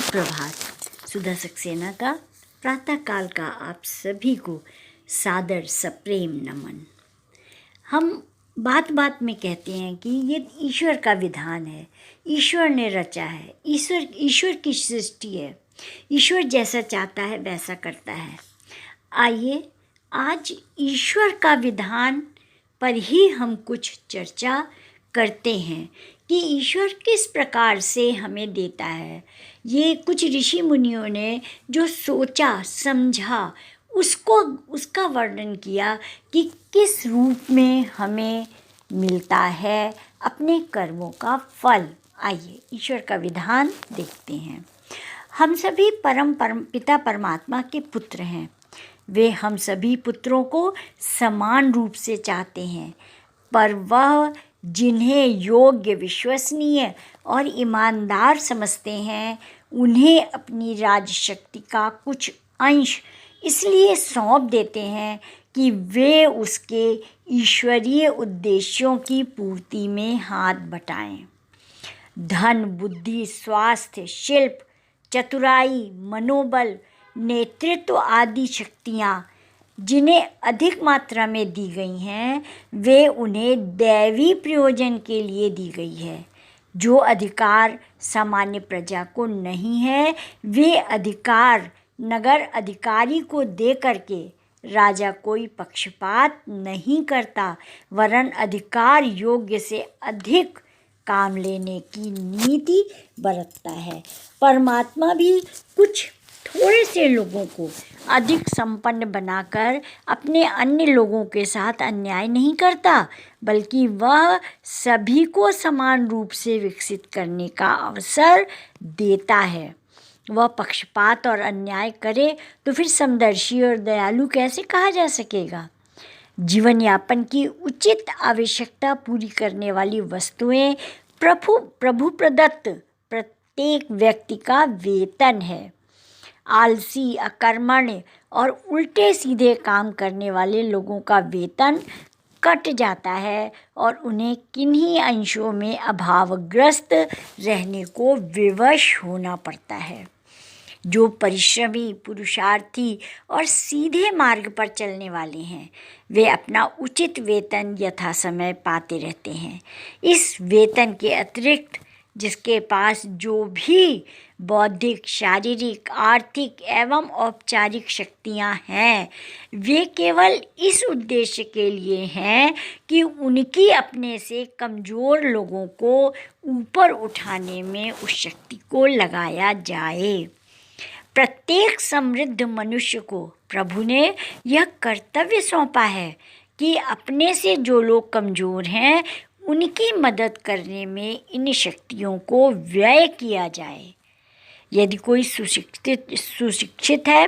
सुप्रभात। सुधा सक्सेना का प्रातःकाल का आप सभी को सादर सप्रेम नमन। हम बात बात में कहते हैं कि ये ईश्वर का विधान है, ईश्वर ने रचा है, ईश्वर की सृष्टि है, ईश्वर जैसा चाहता है वैसा करता है। आइए आज ईश्वर का विधान पर ही हम कुछ चर्चा करते हैं कि ईश्वर किस प्रकार से हमें देता है। ये कुछ ऋषि मुनियों ने जो सोचा समझा उसका वर्णन किया कि किस रूप में हमें मिलता है अपने कर्मों का फल। आइए ईश्वर का विधान देखते हैं। हम सभी परम पिता परमात्मा के पुत्र हैं। वे हम सभी पुत्रों को समान रूप से चाहते हैं, पर वह जिन्हें योग्य, विश्वसनीय और ईमानदार समझते हैं उन्हें अपनी राजशक्ति का कुछ अंश इसलिए सौंप देते हैं कि वे उसके ईश्वरीय उद्देश्यों की पूर्ति में हाथ बटाएं। धन, बुद्धि, स्वास्थ्य, शिल्प, चतुराई, मनोबल, नेतृत्व आदि शक्तियाँ जिन्हें अधिक मात्रा में दी गई हैं, वे उन्हें दैवी प्रयोजन के लिए दी गई है। जो अधिकार सामान्य प्रजा को नहीं है, वे अधिकार नगर अधिकारी को दे करके राजा कोई पक्षपात नहीं करता, वरन अधिकार योग्य से अधिक काम लेने की नीति बरतता है। परमात्मा भी कुछ थोड़े से लोगों को अधिक संपन्न बनाकर अपने अन्य लोगों के साथ अन्याय नहीं करता, बल्कि वह सभी को समान रूप से विकसित करने का अवसर देता है। वह पक्षपात और अन्याय करे तो फिर समदर्शी और दयालु कैसे कहा जा सकेगा। जीवन यापन की उचित आवश्यकता पूरी करने वाली वस्तुएं प्रभु प्रदत्त प्रत्येक व्यक्ति का वेतन है। आलसी, अकर्मण्य और उल्टे सीधे काम करने वाले लोगों का वेतन कट जाता है और उन्हें किन्हीं अंशों में अभावग्रस्त रहने को विवश होना पड़ता है। जो परिश्रमी, पुरुषार्थी और सीधे मार्ग पर चलने वाले हैं, वे अपना उचित वेतन यथासमय पाते रहते हैं। इस वेतन के अतिरिक्त जिसके पास जो भी बौद्धिक, शारीरिक, आर्थिक एवं औपचारिक शक्तियाँ हैं, वे केवल इस उद्देश्य के लिए हैं कि उनकी अपने से कमज़ोर लोगों को ऊपर उठाने में उस शक्ति को लगाया जाए। प्रत्येक समृद्ध मनुष्य को प्रभु ने यह कर्तव्य सौंपा है कि अपने से जो लोग कमज़ोर हैं उनकी मदद करने में इन शक्तियों को व्यय किया जाए। यदि कोई सुशिक्षित है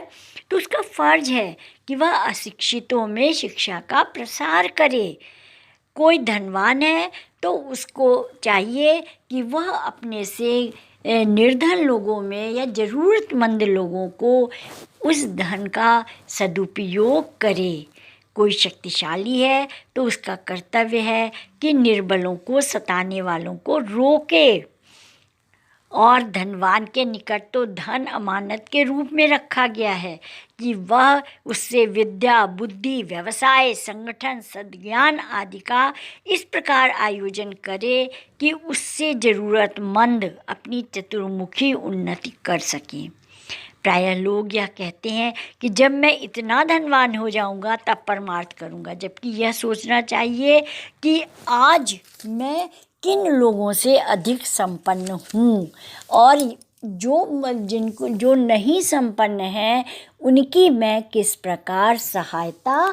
तो उसका फ़र्ज है कि वह अशिक्षितों में शिक्षा का प्रसार करे। कोई धनवान है तो उसको चाहिए कि वह अपने से निर्धन लोगों में या ज़रूरतमंद लोगों को उस धन का सदुपयोग करे। कोई शक्तिशाली है तो उसका कर्तव्य है कि निर्बलों को, सताने वालों को रोके। और धनवान के निकट तो धन अमानत के रूप में रखा गया है कि वह उससे विद्या, बुद्धि, व्यवसाय, संगठन, सद्ज्ञान आदि का इस प्रकार आयोजन करे कि उससे ज़रूरतमंद अपनी चतुर्मुखी उन्नति कर सकें। प्रायः लोग यह कहते हैं कि जब मैं इतना धनवान हो जाऊंगा तब परमार्थ करूंगा, जबकि यह सोचना चाहिए कि आज मैं किन लोगों से अधिक संपन्न हूँ और जो नहीं संपन्न हैं उनकी मैं किस प्रकार सहायता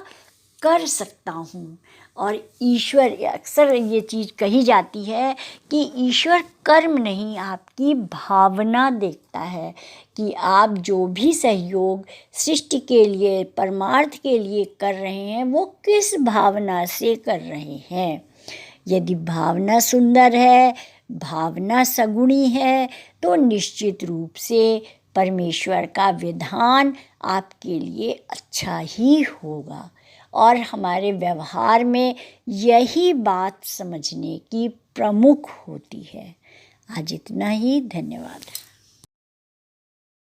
कर सकता हूँ। और ईश्वर, अक्सर ये चीज़ कही जाती है कि ईश्वर कर्म नहीं आपकी भावना देखता है कि आप जो भी सहयोग सृष्टि के लिए, परमार्थ के लिए कर रहे हैं वो किस भावना से कर रहे हैं। यदि भावना सुंदर है, भावना सगुणी है, तो निश्चित रूप से परमेश्वर का विधान आपके लिए अच्छा ही होगा। और हमारे व्यवहार में यही बात समझने की प्रमुख होती है। आज इतना ही, धन्यवाद।